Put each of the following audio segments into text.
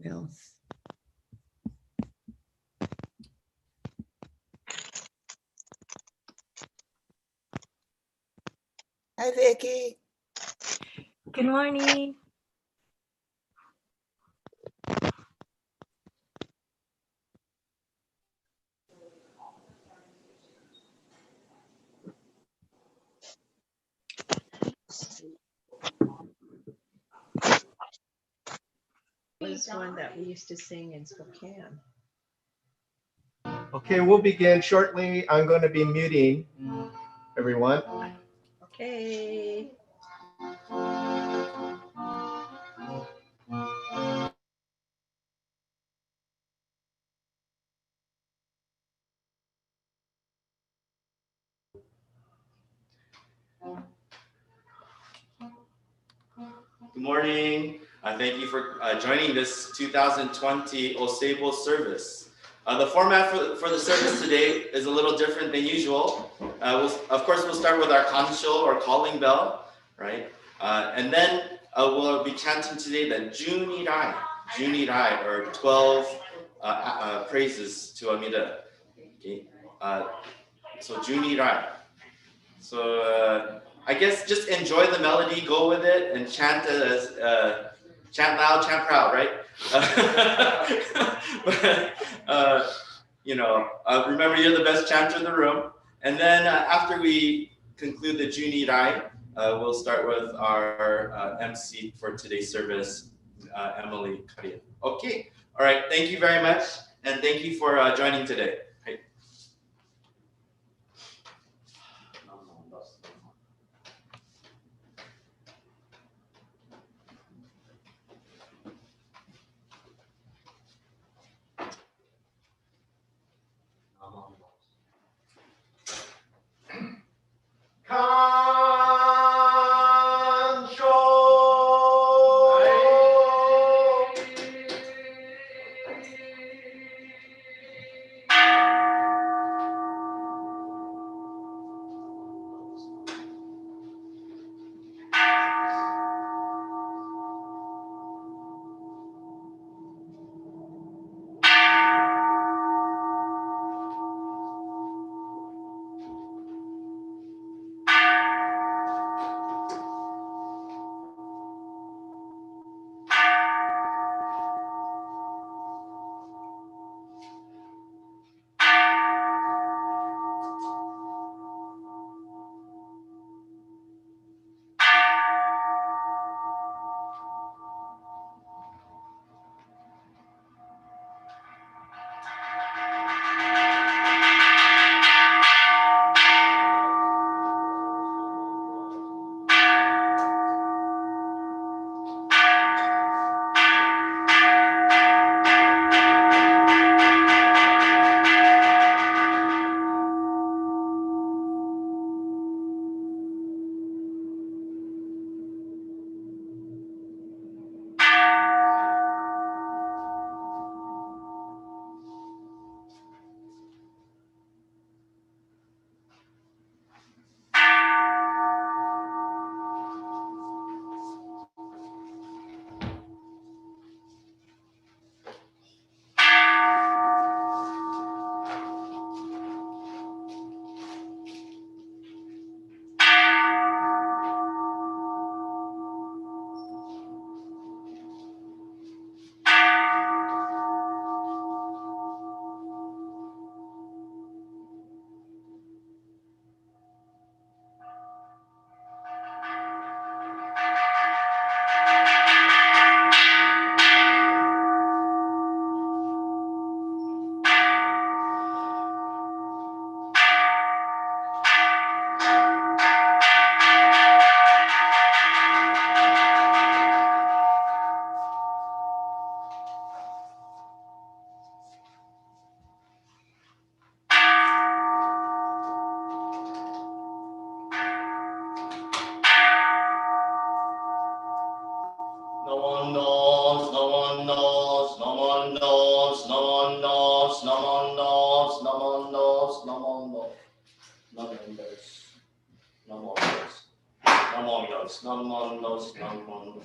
who else? Hi, Vicky. Good morning. Was one that we used to sing in Spokane. Okay, we'll begin shortly. I'm going to be muting everyone. Okay. Good morning. Thank you for joining this 2020 Osebo service. The format for the service today is a little different than usual. Of course, we'll start with our kancho or calling bell, right? And then we'll be chanting today the Junirai, or 12 praises to Amida. Okay. So Junirai. So I guess just enjoy the melody, go with it, and chant as chant loud, chant proud, right? But remember you're the best chanter in the room. And then after we conclude the Junirai, we'll start with our MC for today's service, Emily Karia. Okay, all right. Thank you very much, and thank you for joining today. Right. No one knows, no one knows, no one knows, no one knows, no one knows, no one knows, no one knows, no one knows, no one knows, no one knows, no one knows, no one knows.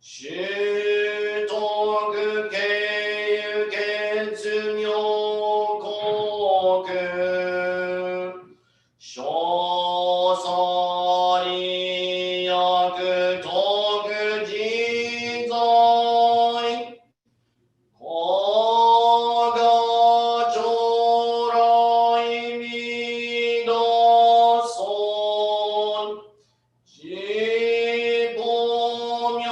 習得経験絶妙国小作利役徳自在我が将来見出そう自母妙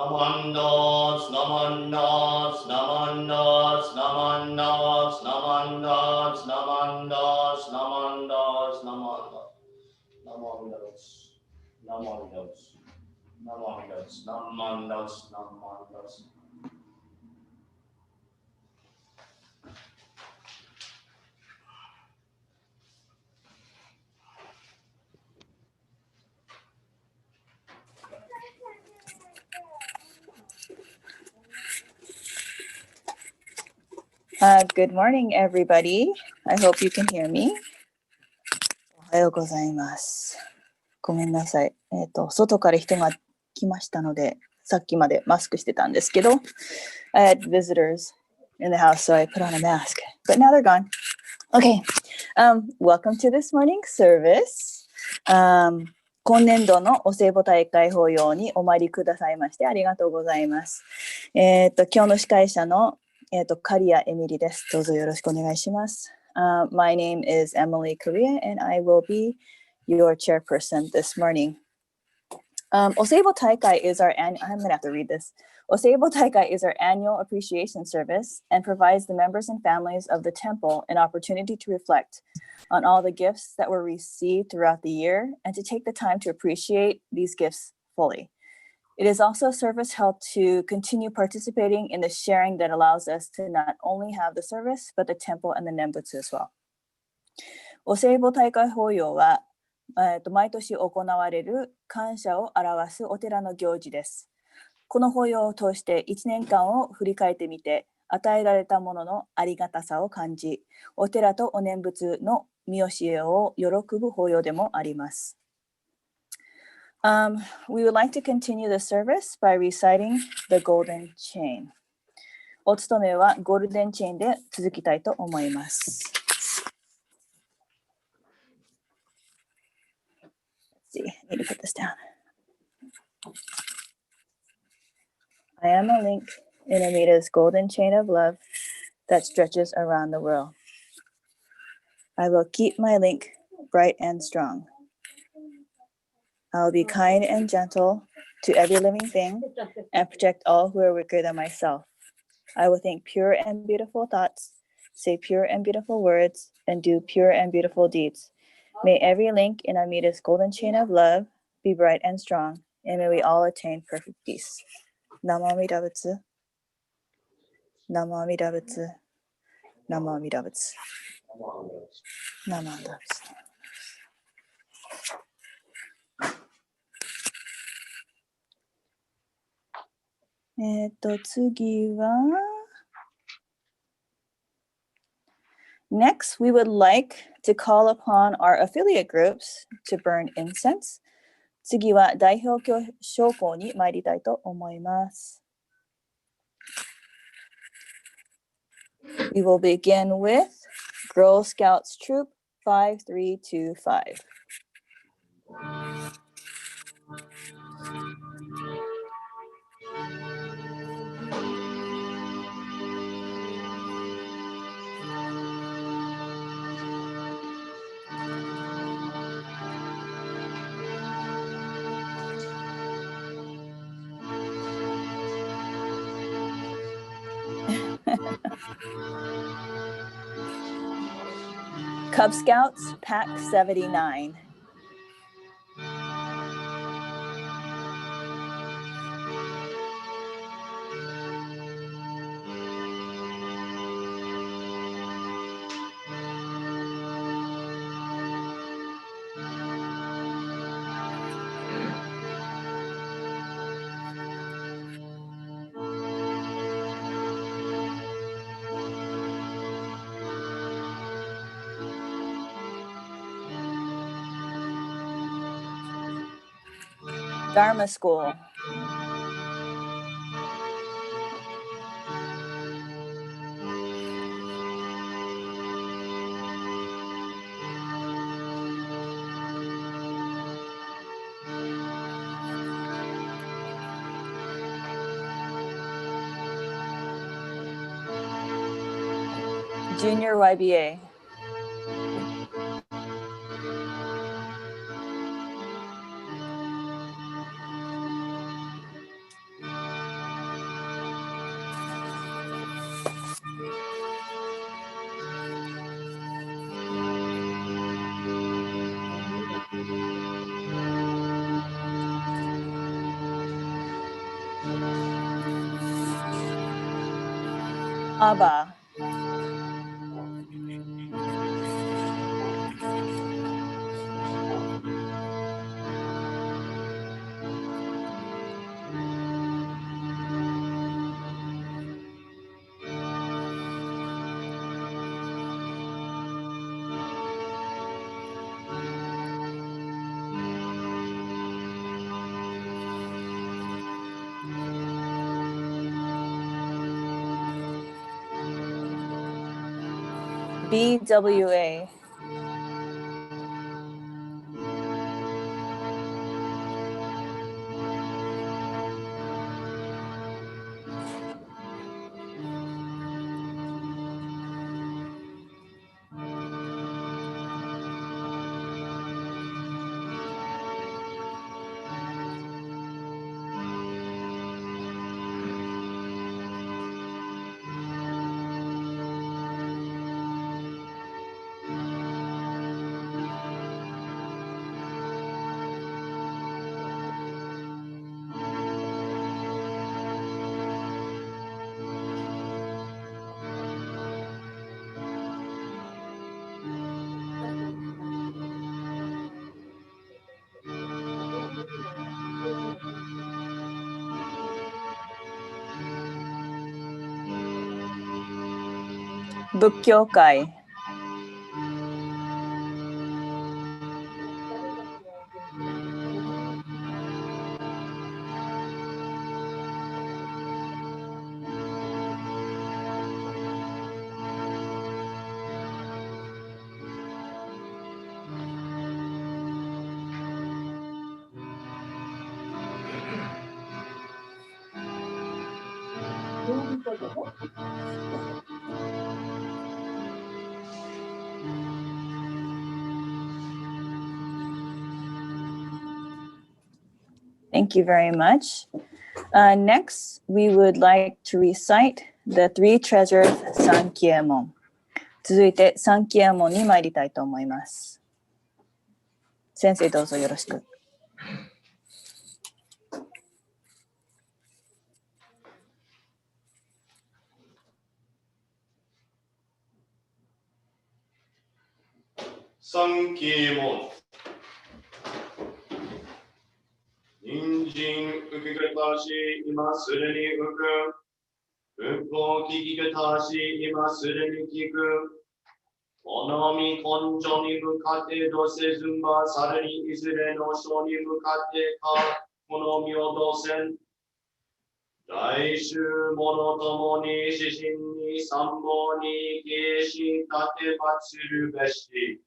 Namandas, namandas, namandas, namandas, namandas, namandas, namandas, namandas, namandas, namandas, namandas, namandas, namandas. Good morning, everybody. I hope you can hear me. おはようございます。ごめんなさい。外から人が来ましたので、さっきまでマスクしてたんですけど、I had visitors in the house, so I put on a mask. But now they're gone. Okay. Welcome to this morning service. 今年度のお歳暮大会法要にお参りくださいましてありがとうございます。今日の司会者の刈谷エミリです。どうぞよろしくお願いします。My name is Emily Korea and I will be your chairperson this morning. Oseibo Taikai is our annual, I'm going to have to read this. Oseibo Taikai is our annual appreciation service and provides the members and families of the temple an opportunity to reflect on all the gifts that were received throughout the year and to take the time to appreciate these gifts fully. It is also a service held to continue participating in the sharing that allows us to not only have the service, but the temple and the Nembutsu as well. お歳暮大会法要は、毎年行われる感謝を表すお寺の行事です。この法要を通して1年間を振り返ってみて、与えられたもののありがたさを感じ、お寺とお念仏の見教えを喜ぶ法要でもあります。We would like to continue the service by reciting the Golden Chain. お務めはゴールデンチェーンで続きたいと思います。Let's see, I need to put this down. I am a link in Amita's golden chain of love that stretches around the world. I will keep my link bright and strong. I will be kind and gentle to every living thing and protect all who are weaker than myself. I will think pure and beautiful thoughts, say pure and beautiful words, and do pure and beautiful deeds. May every link in Amita's golden chain of love be bright and strong, and may we all attain perfect peace. Namo Amida Butsu. Namo Amida Butsu. Namo Amida Butsu. Namo Amida Butsu. Next, we would like to call upon our affiliate groups to burn incense. 次は代表将校に参りたいと思います。We will begin with Girl Scouts Troop 5325. Cub Scouts, Pack 79. Dharma School. Junior YBA. Aba. BWA. Bukkyokai. Thank you very much. Next, we would like to recite the three treasures Sankyemon. 続いて、サンキエモンに参りたいと思います。先生、どうぞよろしく。サンキエモン。人参受け方し、今すでに受く。仏法聞き方し、今すでに聞く。好み根性に向かってどせずんば、さらにいずれの書に向かってか、好みをどせん。大衆者ともに指針に参謀に敬し立て祭るべし。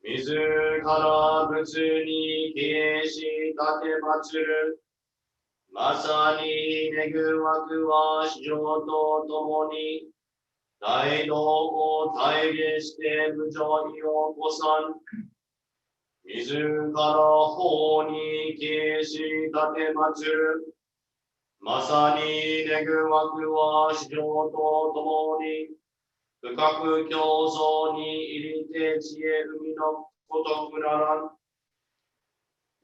自ら仏に敬し立て祭る。まさに願わくは史上とともに、大道を体現して無常意を起こさん。自ら法に敬し立て祭る。まさに願わくは史上とともに、深く競争に入りて知恵海のごとくならん。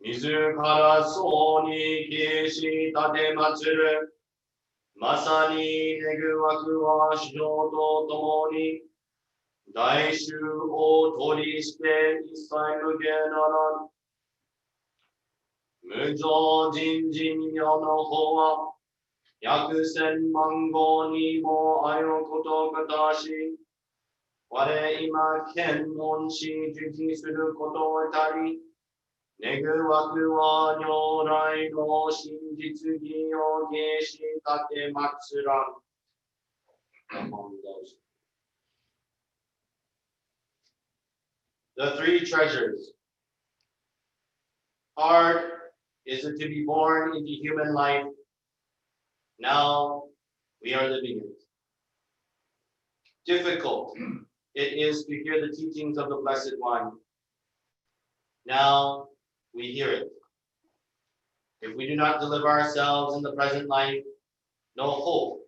自ら僧に敬し立て祭る。まさに願わくは史上とともに、大衆を取りして一切無限ならん。無常人人世の法は、百千万号にもあよことかたし、我今検問し受記することをたり、願わくは如来の真実義を敬し立て祭らん。The three treasures. Hard is it to be born into human life. Now we are living it. Difficult it is to hear the teachings of the Blessed One. Now we hear it. If we do not deliver ourselves in the present life, no hope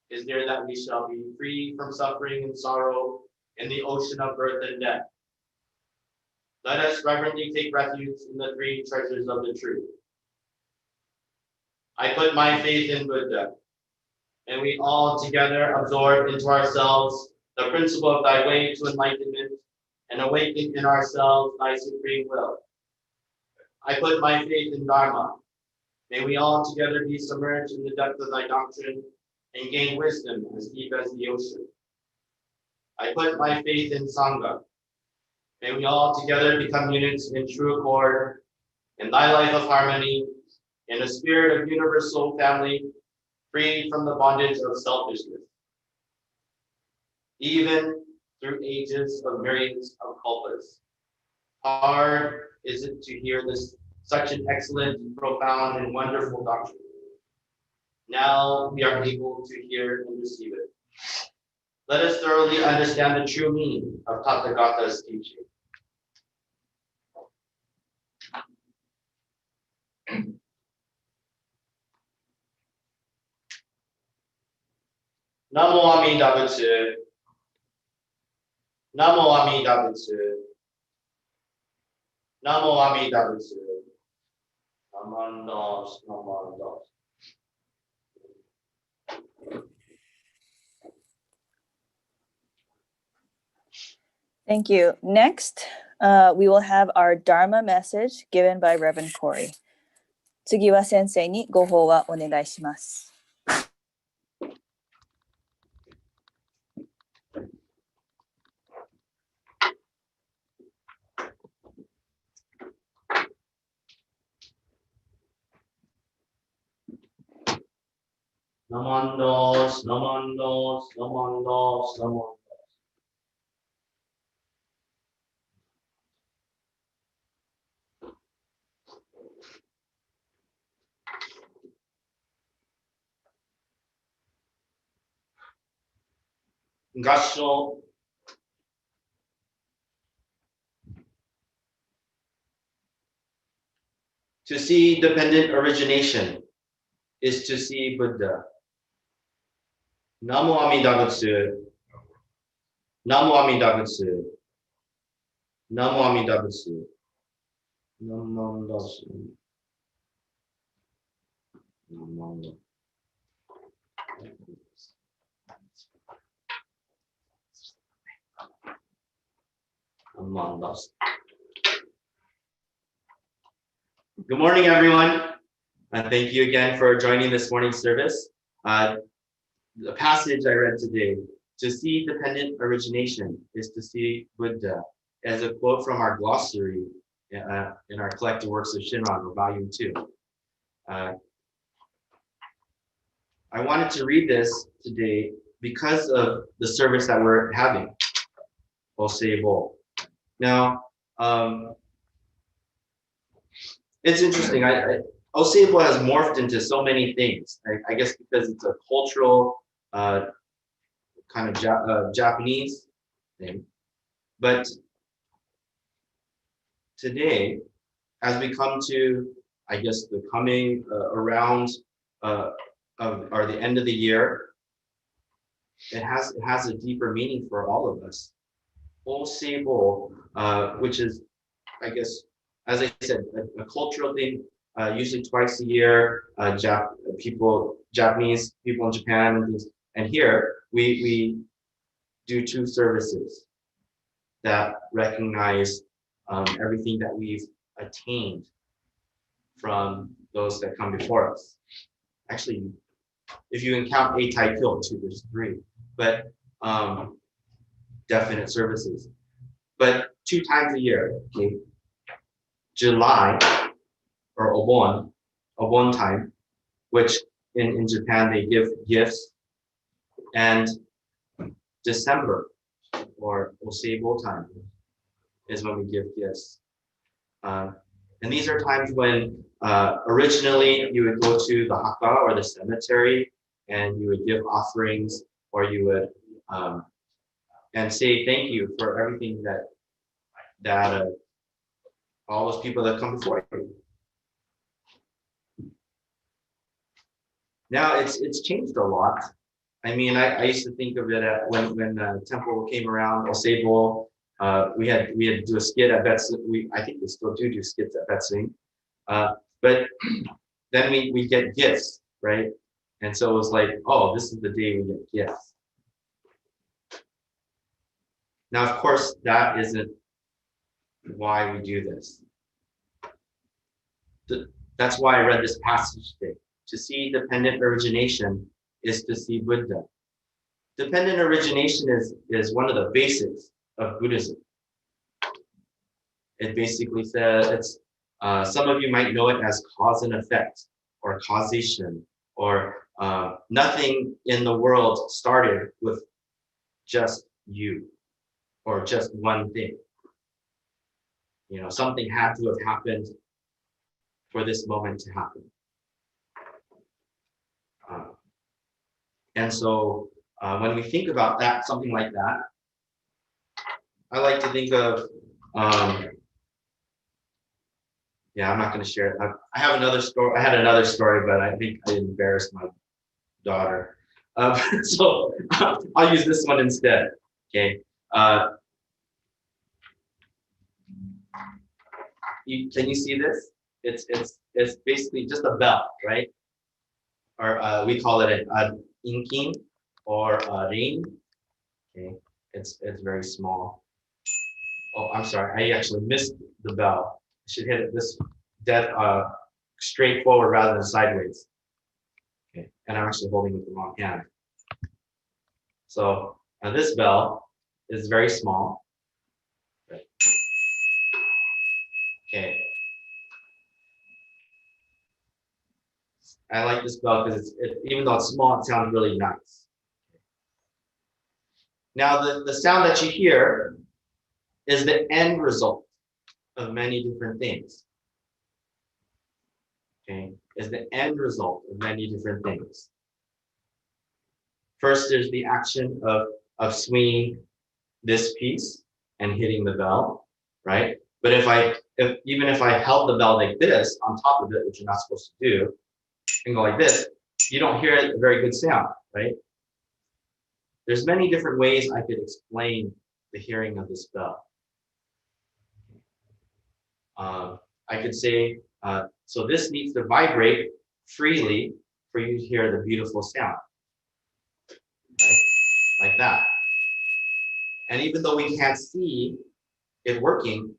is there that we shall be free from suffering and sorrow in the ocean of birth and death. Let us reverently take refuge in the three treasures of the truth. I put my faith in Buddha and we all together absorb into ourselves the principle of thy way to enlightenment and awaken in ourselves thy supreme will. I put my faith in Dharma. May we all together be submerged in the depth of thy doctrine and gain wisdom as deep as the ocean. I put my faith in Sangha. May we all together become units in true accord, in thy life of harmony, in a spirit of universal family, free from the bondage of selfishness. Even through ages of myriads of kalpas. Hard is it to hear this, such an excellent, profound, and wonderful doctrine. Now we are able to hear and receive it. Let us thoroughly understand the true meaning of Tathagata's teaching. Namo Amida Butsu. Namo Amida Butsu. Namo Amida Butsu. Namandas, namandas. Thank you. Next, we will have our Dharma message given by Reverend Corey. 次は先生にご法話お願いします。Namandas, namandas, namandas, namandas. Gasho. To see dependent origination is to see Buddha. Namo Amida Butsu. Namo Amida Butsu. Namo Amida Butsu. Namo Amida Butsu. Good morning, everyone. Thank you again for joining this morning's service. The passage I read today, to see dependent origination is to see Buddha, as a quote from our glossary in our collected works of Shinran, volume 2. I wanted to read this today because of the service that we're having, Osebo. Now, it's interesting. Osebo has morphed into so many things. I guess because it's a cultural kind of Japanese thing. But today, as we come to, I guess, the coming around or the end of the year, it has a deeper meaning for all of us. Osebo, which is, I guess, as I said, a cultural thing, usually twice a year. Japanese people in Japan, and here we do 2 services that recognize everything that we've attained from those that come before us. Actually, if you count Eitai Kyo, 2, there's 3, but definite services. But 2 times a year, okay? July, or Obon time, which in Japan they give gifts, and December, or Osebo time, is when we give gifts. And these are times when originally you would go to the haka, or the cemetery, and you would give offerings, or you would and say thank you for everything that all those people that come before you. Now it's changed a lot. I mean, I used to think of it when Temple came around, Osebo, we had to do a skit at Betsing. I think we still do skits at Betsing. But then we get gifts, right? And so it was like, oh, this is the day we get gifts. Now, of course, that isn't why we do this. That's why I read this passage today. To see dependent origination is to see Buddha. Dependent origination is one of the basics of Buddhism. It basically says, some of you might know it as cause and effect, or causation, or nothing in the world started with just you, or just one thing. You know, something had to have happened for this moment to happen. And so when we think about that, something like that, I like to think of, yeah, I'm not going to share it. I have another story. I had another story, but I think I embarrassed my daughter. So I'll use this one instead. Okay. Can you see this? It's basically just a bell, right? Or we call it an inking or a ring. Okay, it's very small. Oh, I'm sorry, I actually missed the bell. I should hit it this dead straight forward rather than sideways. Okay, and I'm actually holding it with the wrong hand. So this bell is very small. Okay. I like this bell because even though it's small, it sounds really nice. Now, the sound that you hear is the end result of many different things. Okay, is the end result of many different things. First, there's the action of swinging this piece and hitting the bell, right? But even if I held the bell like this on top of it, which you're not supposed to do, and go like this, you don't hear a very good sound, right? There's many different ways I could explain the hearing of this bell. I could say, so this needs to vibrate freely for you to hear the beautiful sound, right? Like that. And even though we can't see it working,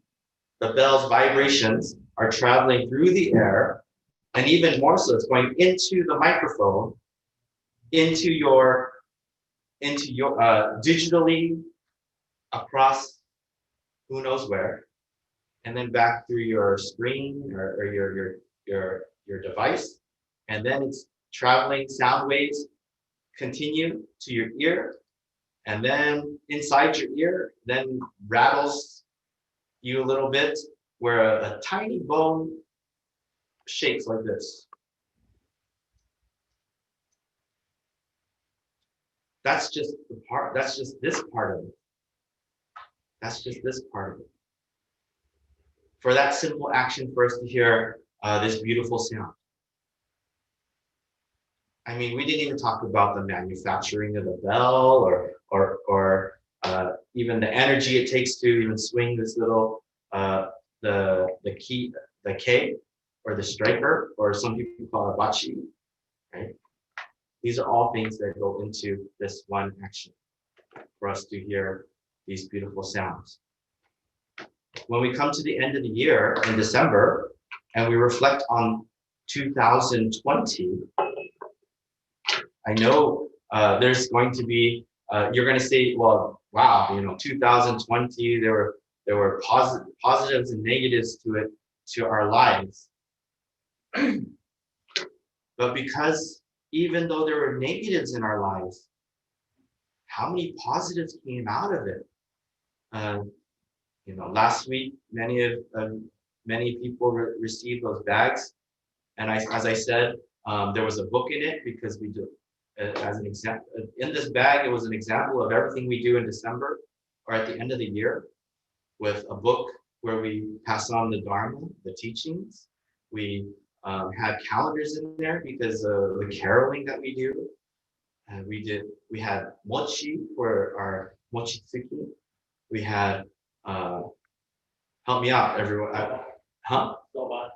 the bell's vibrations are traveling through the air, and even more so, it's going into the microphone, into your digitally across who knows where, and then back through your screen or your device, and then it's traveling sound waves continue to your ear, and then inside your ear, then rattles you a little bit, where a tiny bone shakes like this. That's just the part, that's just this part of it. That's just this part of it. For that simple action for us to hear this beautiful sound. I mean, we didn't even talk about the manufacturing of the bell or even the energy it takes to even swing this little the K or the striker, or some people call it bachi, right? These are all things that go into this one action for us to hear these beautiful sounds. When we come to the end of the year in December and we reflect on 2020, I know there's going to be, you're going to say, well, wow, 2020, there were positives and negatives to our lives. But because even though there were negatives in our lives, how many positives came out of it? Last week, many people received those bags, and as I said, there was a book in it because we do, as an example, in this bag, it was an example of everything we do in December or at the end of the year, with a book where we pass on the Dharma, the teachings. We had calendars in there because of the caroling that we do. We had mochi for our mochitsuki. We had, help me out, everyone.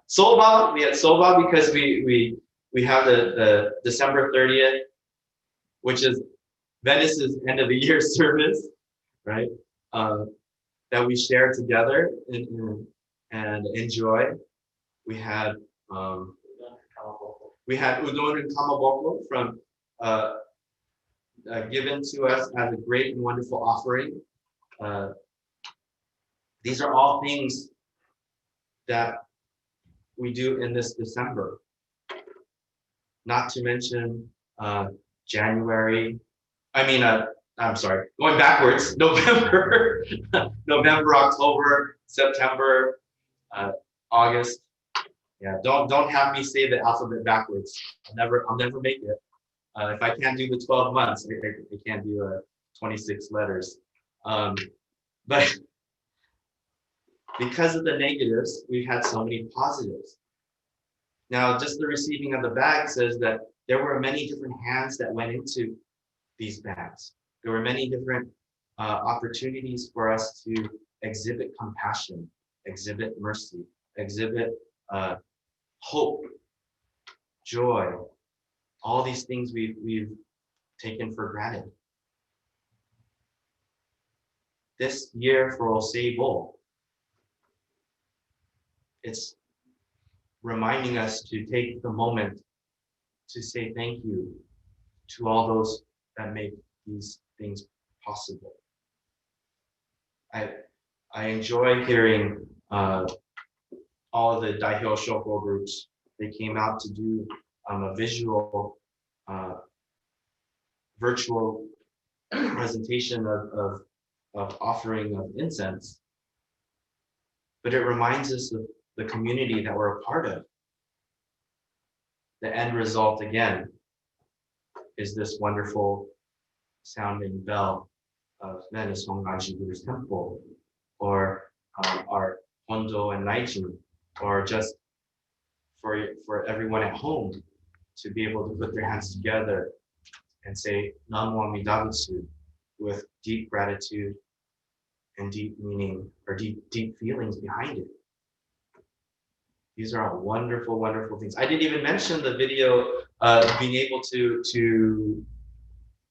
Soba. We had soba because we we have the December 30th, which is Venice's end of the year service, right? That we share together and enjoy. We had udon and kamaboko from given to us as a great and wonderful offering. These are all things that we do in this December. Not to mention January. I'm sorry, going backwards, November, November, October, September, August. Yeah, don't have me say the alphabet backwards. I'll never make it. If I can't do the 12 months, I can't do 26 letters. But because of the negatives, we've had so many positives. Now, just the receiving of the bag says that there were many different hands that went into these bags. There were many different opportunities for us to exhibit compassion, exhibit mercy, exhibit hope, joy, all these things we've taken for granted. This year for Oseibo, it's reminding us to take the moment to say thank you to all those that make these things possible. I enjoy hearing all of the Daihyo Shoko groups. They came out to do a visual, virtual presentation of offering of incense. But it reminds us of the community that we're a part of. The end result, again, is this wonderful sounding bell of Venice Hongaji Buddhist Temple, or our Hondo and Naiju, or just for everyone at home to be able to put their hands together and say Namo Amida Butsu with deep gratitude and deep meaning, or deep feelings behind it. These are all wonderful, wonderful things. I didn't even mention the video being able to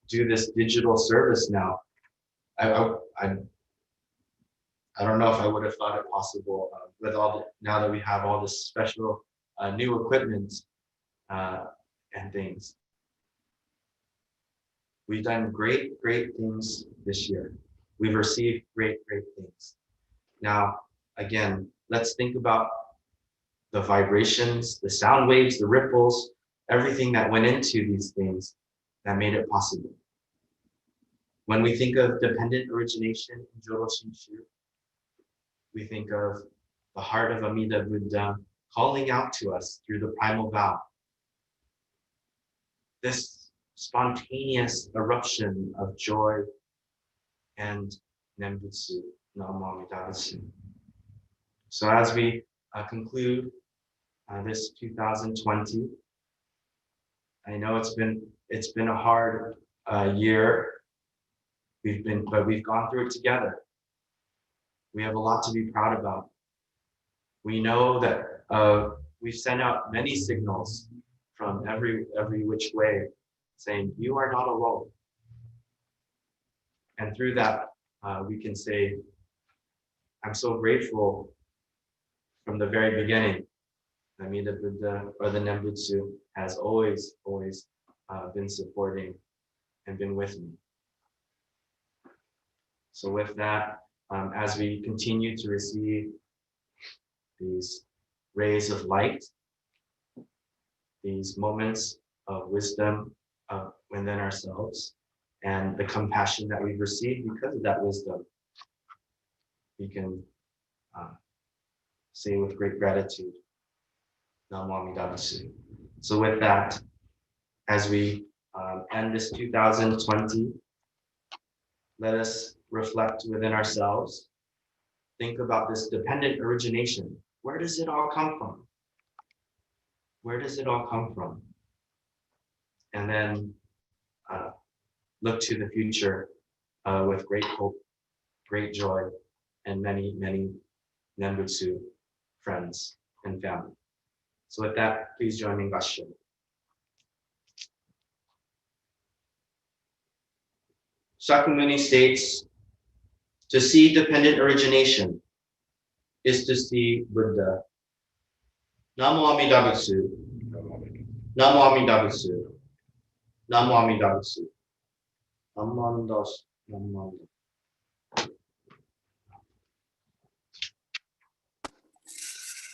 do this digital service now. I don't know if I would have thought it possible with now that we have all this special new equipment and things. We've done great things this year. We've received great things. Now, again, let's think about the vibrations, the sound waves, the ripples, everything that went into these things that made it possible. When we think of dependent origination in Jodo Shinshu, we think of the heart of Amida Buddha calling out to us through the primal vow. This spontaneous eruption of joy and Nembutsu, Namo Amida Butsu. So as we conclude this 2020, I know it's been a hard year. But we've gone through it together. We have a lot to be proud about. We know that we've sent out many signals from every which way saying, you are not alone. And through that, we can say, I'm so grateful from the very beginning. Amida Buddha, or the Nembutsu, has always been supporting and been with me. So with that, as we continue to receive these rays of light, these moments of wisdom within ourselves, and the compassion that we've received because of that wisdom, we can say with great gratitude, Namo Amida Butsu. So with that, as we end this 2020, let us reflect within ourselves, think about this dependent origination. Where does it all come from? Where does it all come from? And then look to the future with great hope, great joy, and many Nembutsu friends and family. So with that, please join me in Gassho. Shakyamuni states, to see dependent origination is to see Buddha. Namo Amida Butsu. Namo Amida Butsu. Namo Amida Butsu. Amandas. Amanda.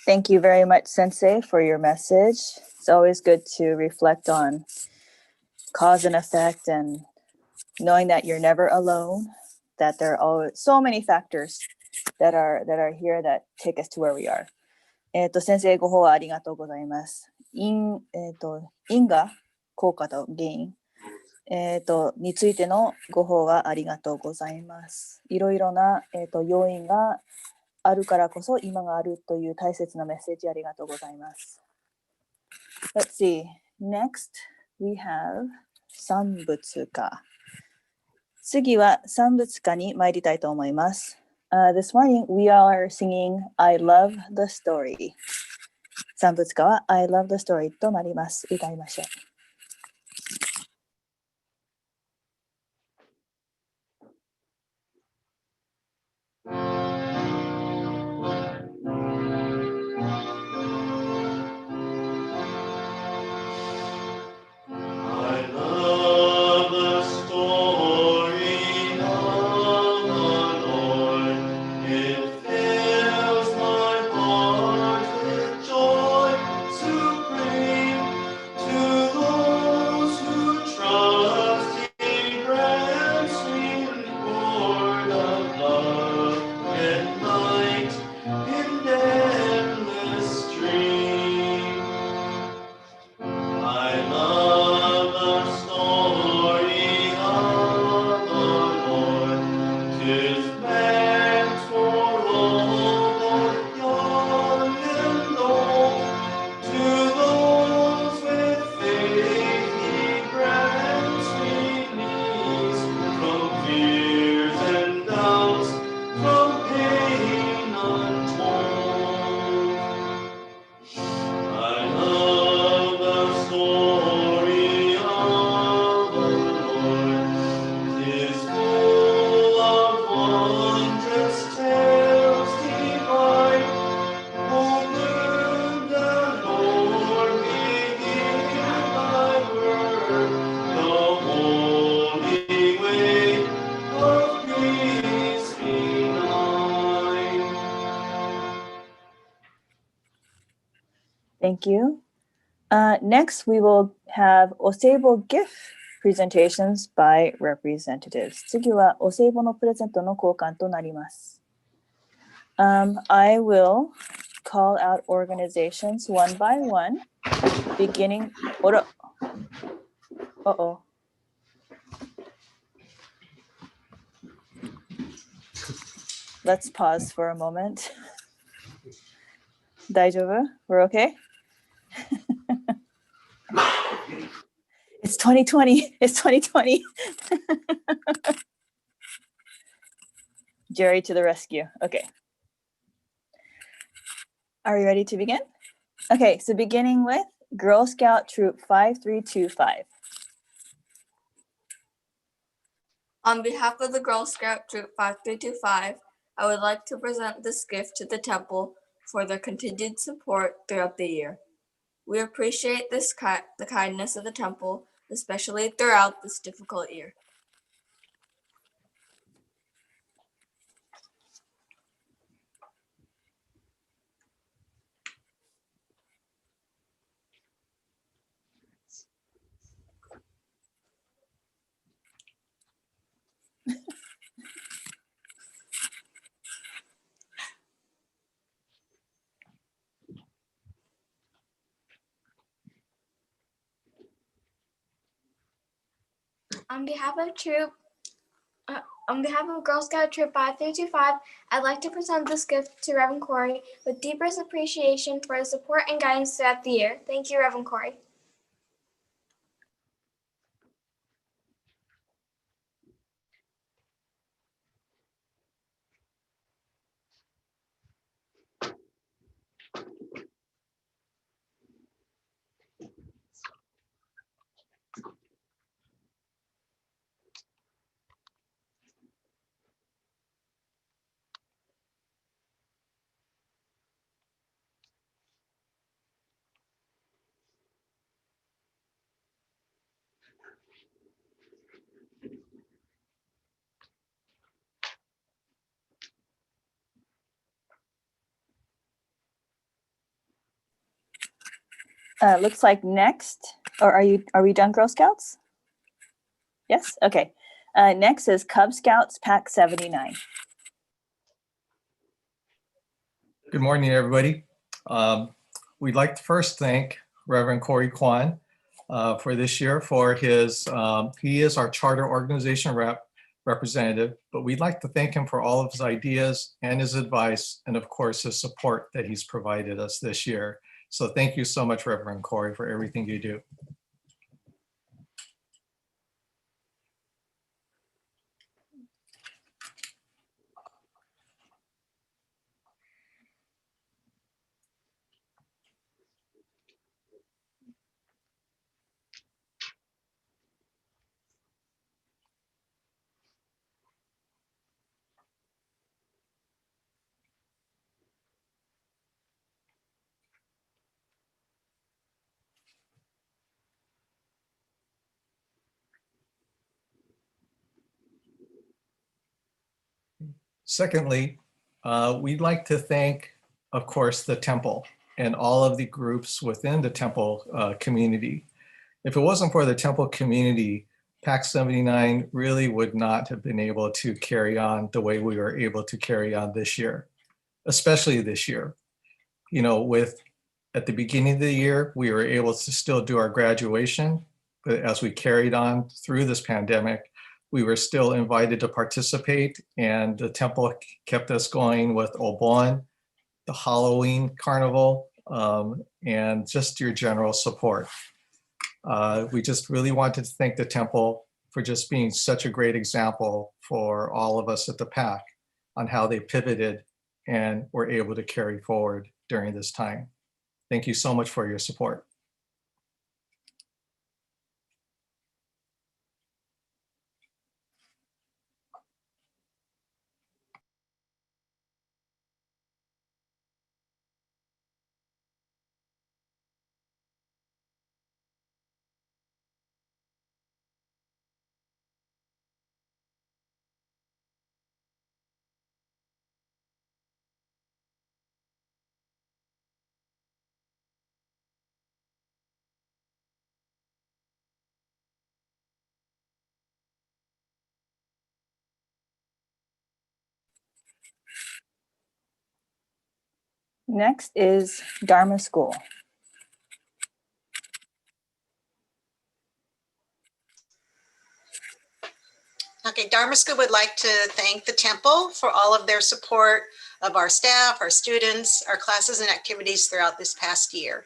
Thank you very much, Sensei, for your message. It's always good to reflect on cause and effect and knowing that you're never alone, that there are always so many factors that are here that take us to where we are. 先生ご法話ありがとうございます。因果、効果と原因、についてのご法話ありがとうございます。いろいろな、要因があるからこそ今があるという大切なメッセージありがとうございます。Let's see. Next, we have 三仏歌。次は三仏歌に参りたいと思います。This morning, we are singing I Love the Story. 三仏歌は I Love the Story となります。歌いましょう。Thank you. Next, we will have お歳暮 gift presentations by representatives. 次はお歳暮のプレゼントの交換となります。I will call out organizations one by one, beginning. Uh-oh. Let's pause for a moment. 大丈夫? We're okay? It's 2020. It's 2020. Jerry to the rescue. Okay. Are you ready to begin? Okay, so beginning with Girl Scout Troop 5325. On behalf of the Girl Scout Troop 5325, I would like to present this gift to the temple for their continued support throughout the year. We appreciate the kindness of the temple, especially throughout this difficult year. On behalf of Girl Scout Troop 5325, I'd like to present this gift to Reverend Corey with deepest appreciation for his support and guidance throughout the year. Thank you, Reverend Corey. Looks like next, or are we done, Girl Scouts? Yes, okay. Next is Cub Scouts Pack 79. Good morning, everybody. We'd like to first thank Reverend Corey Kwan for this year for his, he is our charter organization representative, but we'd like to thank him for all of his ideas and his advice, and of course, his support that he's provided us this year. So thank you so much, Reverend Corey, for everything you do. Secondly, we'd like to thank, of course, the temple and all of the groups within the temple community. If it wasn't for the temple community, PAC 79 really would not have been able to carry on the way we were able to carry on this year, especially this year. You know, at the beginning of the year, we were able to still do our graduation, but as we carried on through this pandemic, we were still invited to participate, and the temple kept us going with Obon, the Halloween carnival, and just your general support. We just really wanted to thank the temple for just being such a great example for all of us at the PAC on how they pivoted and were able to carry forward during this time. Thank you so much for your support. Next is Dharma School. Okay, Dharma School would like to thank the temple for all of their support of our staff, our students, our classes and activities throughout this past year.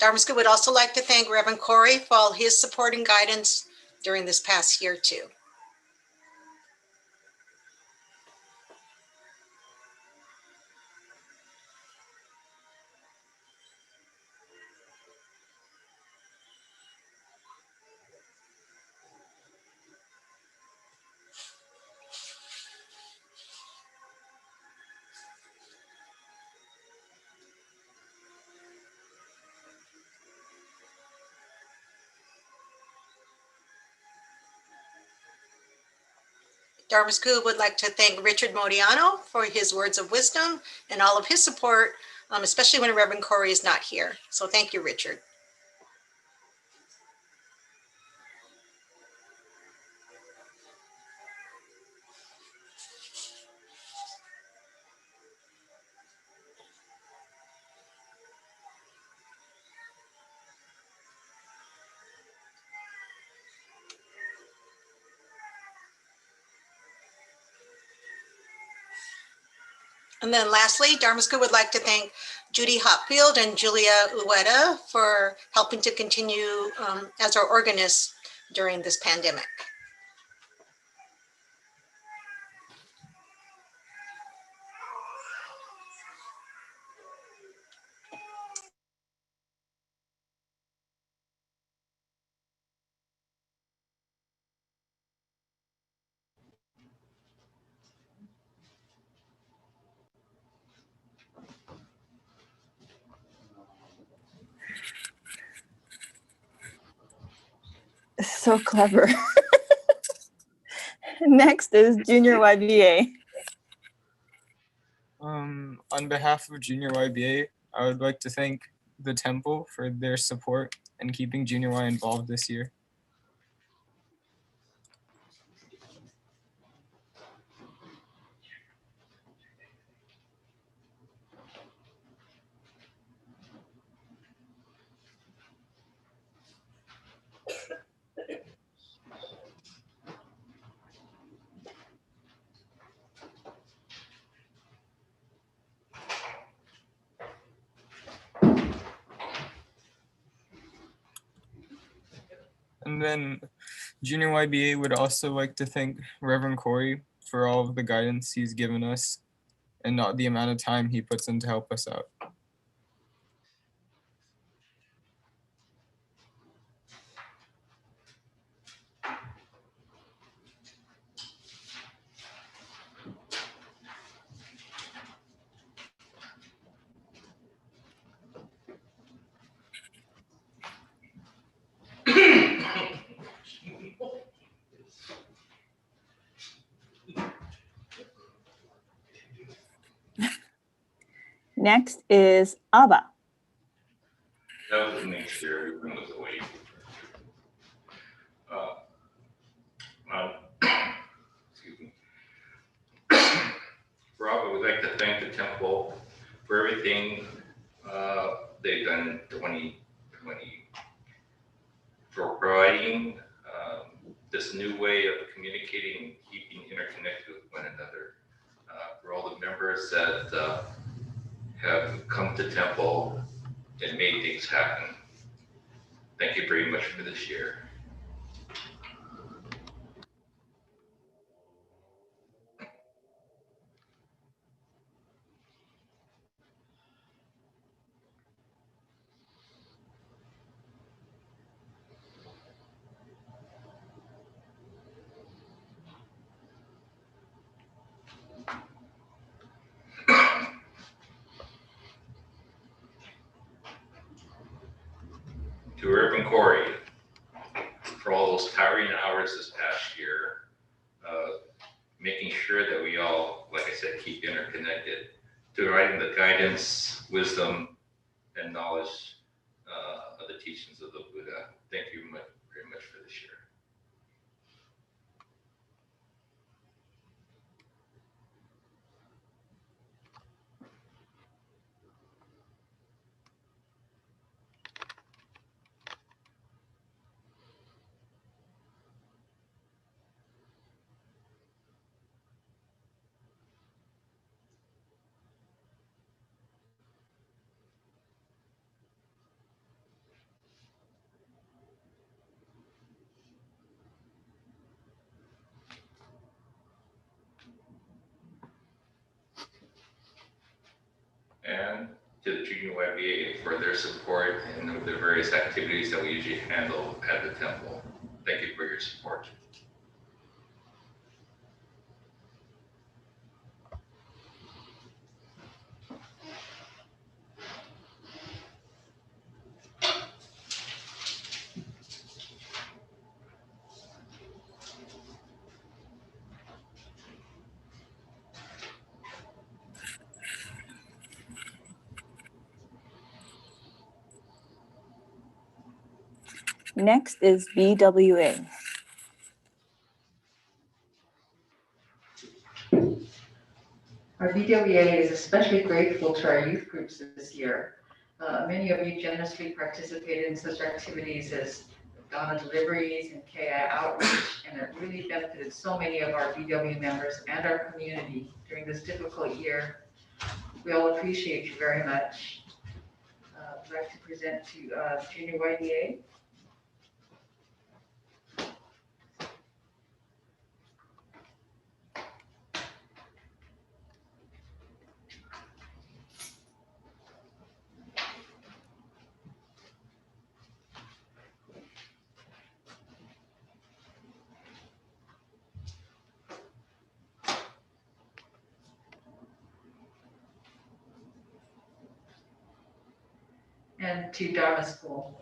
Dharma School would also like to thank Reverend Corey for all his support and guidance during this past year too. Dharma School would like to thank Richard Modiano for his words of wisdom and all of his support, especially when Reverend Corey is not here. So thank you, Richard. And then lastly, Dharma School would like to thank Judy Hopfield and Julia Ueda for helping to continue as our organists during this pandemic. so clever. Next is Junior YBA. On behalf of Junior YBA, I would like to thank the Temple for their support and keeping Junior Y involved this year. And then Junior YBA would also like to thank Reverend Corey for all of the guidance he's given us and not the amount of time he puts in to help us out. Next is Aba. That was to make sure everyone was awake. Excuse me. Rob, I would like to thank the Temple for everything they've done in 2020 for providing this new way of communicating and keeping interconnected with one another. For all the members that have come to Temple and made things happen. Thank you very much for this year. To Reverend Corey, for all those tiring hours this past year, making sure that we all, like I said, keep interconnected, to providing the guidance, wisdom, and knowledge of the teachings of the Buddha. Thank you very much for this year. And to the Junior YBA for their support and the various activities that we usually handle at the Temple. Thank you for your support. Next is BWA. Our BWA is especially grateful to our youth groups this year. Many of you generously participated in such activities as Ghana deliveries and KI outreach, and it really benefited so many of our BW members and our community during this difficult year. We all appreciate you very much. I'd like to present to Junior YBA. And to Dharma School.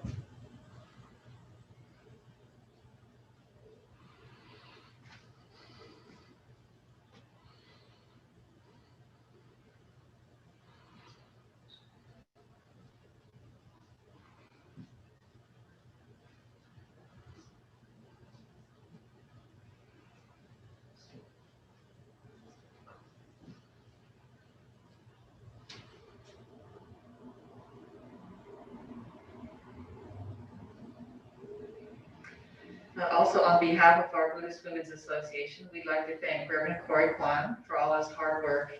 Also, on behalf of our Buddhist Women's Association, we'd like to thank Reverend Corey Kwan for all his hard work.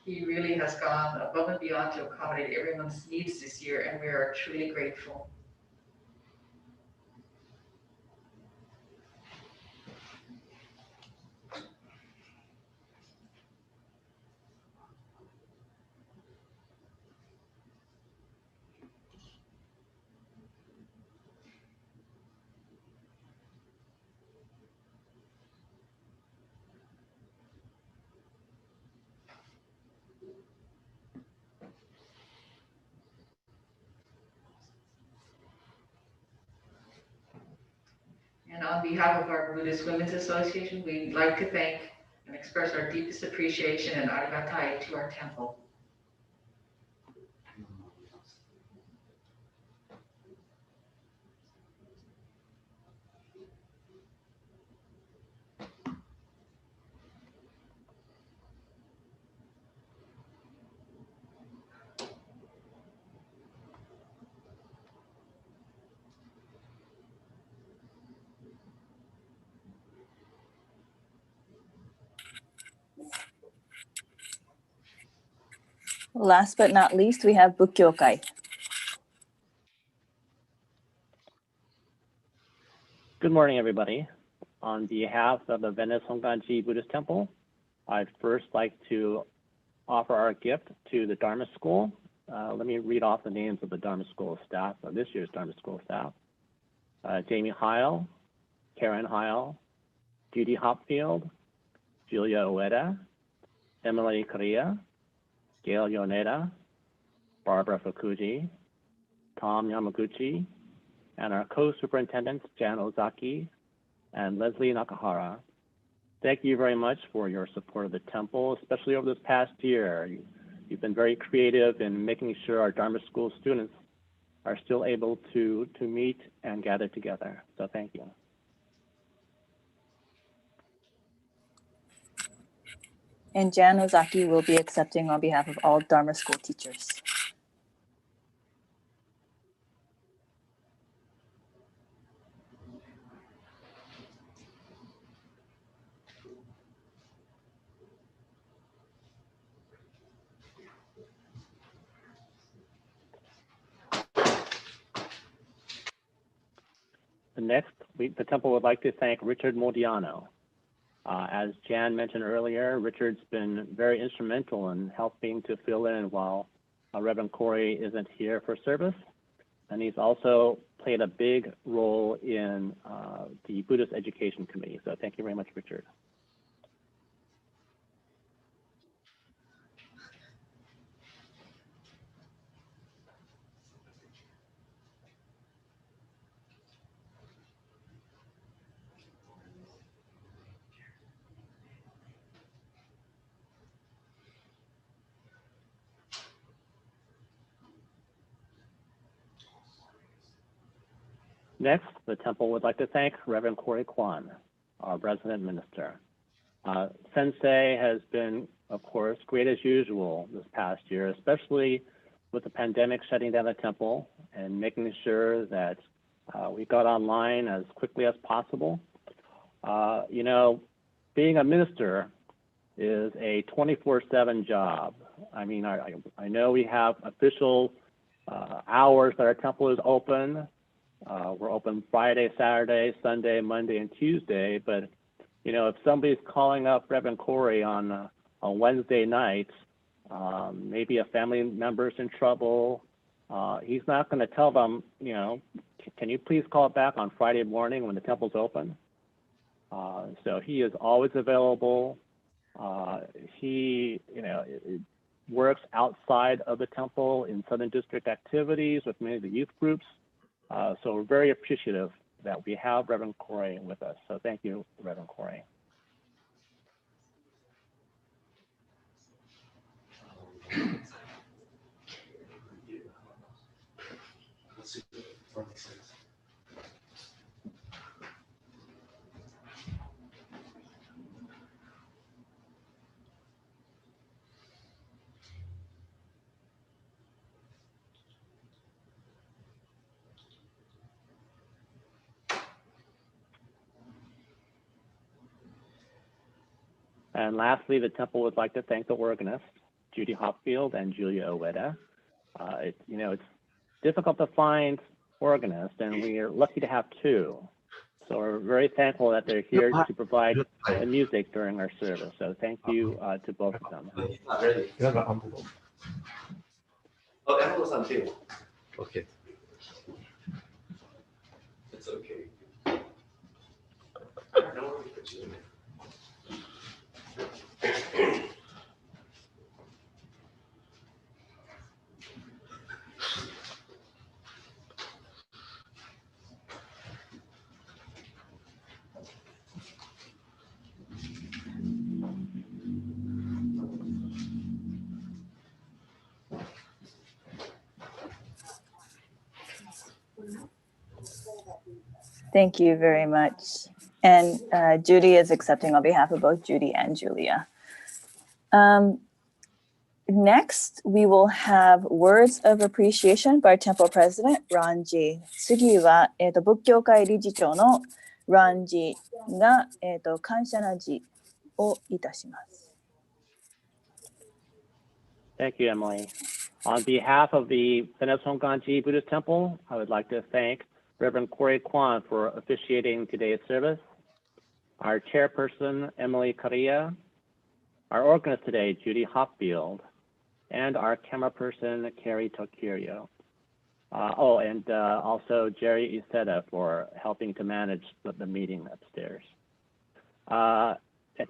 He really has gone above and beyond to accommodate everyone's needs this year, and we are truly grateful. And on behalf of our Buddhist Women's Association, we'd like to thank and express our deepest appreciation and arigatai to our temple. Last but not least, we have Bukkyokai. Good morning, everybody. On behalf of the Venice Honganji Buddhist Temple, I'd first like to offer our gift to the Dharma School. Let me read off the names of the Dharma School staff, this year's Dharma School staff. Jamie Heil, Karen Heil, Judy Hopfield, Julia Ueda, Emily Correa, Gail Yoneda, Barbara Fukuji, Tom Yamaguchi, and our co-superintendents, Jan Ozaki and Leslie Nakahara. Thank you very much for your support of the temple, especially over this past year. You've been very creative in making sure our Dharma School students are still able to meet and gather together. So thank you. And Jan Ozaki will be accepting on behalf of all Dharma School teachers. Next, the temple would like to thank Richard Modiano. As Jan mentioned earlier, Richard's been very instrumental in helping to fill in while Reverend Corey isn't here for service. And he's also played a big role in the Buddhist Education Committee. So thank you very much, Richard. Next, the temple would like to thank Reverend Corey Kwan, our resident minister. Sensei has been, of course, great as usual this past year, especially with the pandemic shutting down the temple and making sure that we got online as quickly as possible. You know, being a minister is a 24/7 job. I mean, I know we have official hours that our temple is open. We're open Friday, Saturday, Sunday, Monday, and Tuesday. But you know, if somebody's calling up Reverend Corey on Wednesday night, maybe a family member's in trouble, he's not going to tell them, you know, can you please call back on Friday morning when the temple's open? So he is always available. He, you know, works outside of the temple in Southern District activities with many of the youth groups. So we're very appreciative that we have Reverend Corey with us. So thank you, Reverend Corey. And lastly, the temple would like to thank the organists, Judy Hopfield and Julia Ueda. It's difficult to find organists, and we are lucky to have two. So we're very thankful that they're here to provide the music during our service. So thank you to both of them. He's not ready. You have an envelope. Oh, envelopes on the table. Okay. It's okay. I don't know where we put you in there. Thank you very much. And Judy is accepting on behalf of both Judy and Julia. Next, we will have words of appreciation by Temple President Ranji. 次は、仏教会理事長のランジが、感謝の辞をいたします。Thank you, Emily. On behalf of the Venezuelan Buddhist Temple, I would like to thank Reverend Corey Kwan for officiating today's service, our chairperson, Emily Correa, our organist today, Judy Hopfield, and our camera person, Carrie Tokirio. And also Jerry Iseta for helping to manage the meeting upstairs. And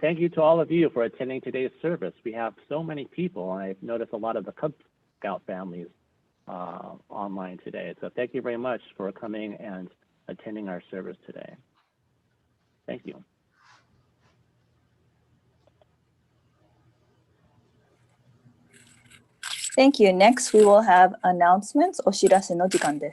thank you to all of you for attending today's service. We have so many people. I've noticed a lot of the Cub Scout families online today. So thank you very much for coming and attending our service today. Thank you. Thank you. Next, we will have announcements. お知らせの時間です。